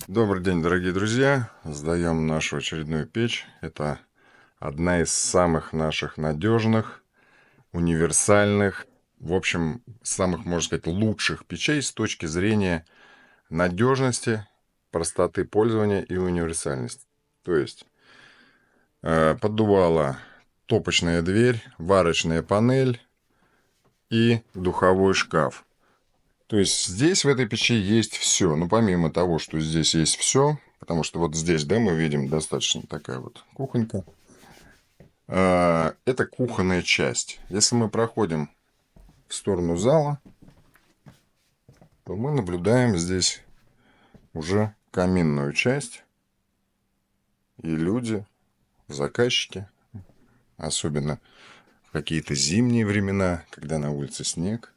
Добрый день, дорогие друзья! Сдаем нашу очередную печь. Это одна из самых наших надежных, универсальных, в общем, самых, можно сказать, лучших печей с точки зрения надежности, простоты пользования и универсальности. То есть поддувало, топочная дверь, варочная панель и духовой шкаф. То есть здесь в этой печи есть все. Но помимо того, что здесь есть все, потому что вот здесь, да, мы видим достаточно такая вот кухонька. Это кухонная часть. Если мы проходим в сторону зала, то мы наблюдаем здесь уже каминную часть. И люди, заказчики, особенно в какие-то зимние времена, когда на улице снег,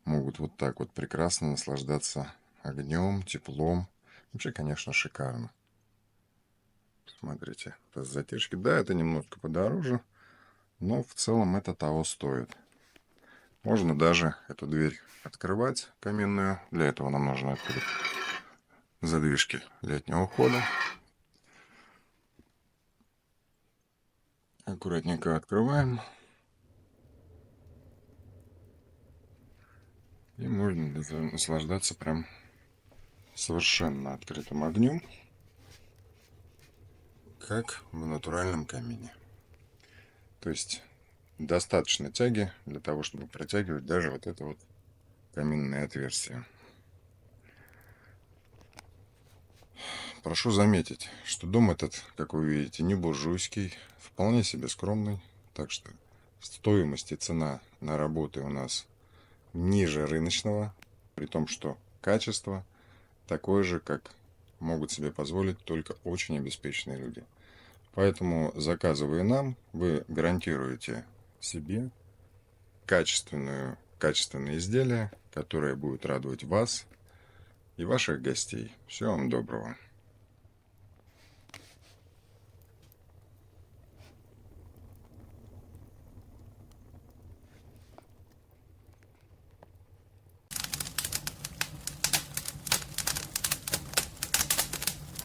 могут вот так вот прекрасно наслаждаться огнем, теплом. Вообще, конечно, шикарно. Смотрите, это с затяжки. Да, это немножко подороже, но в целом это того стоит. Можно даже эту дверь открывать, каминную. Для этого нам нужно открыть задвижки летнего хода. Аккуратненько открываем. И можно наслаждаться прям совершенно открытым огнем, как в натуральном камине. То есть достаточно тяги для того, чтобы протягивать даже вот это вот каминное отверстие. Прошу заметить, что дом этот, как вы видите, не буржуйский, вполне себе скромный. Так что стоимость и цена на работы у нас ниже рыночного, при том, что качество такое же, как могут себе позволить только очень обеспеченные люди. Поэтому, заказывая нам, вы гарантируете себе качественные изделия, которые будут радовать вас и ваших гостей. Всего вам доброго.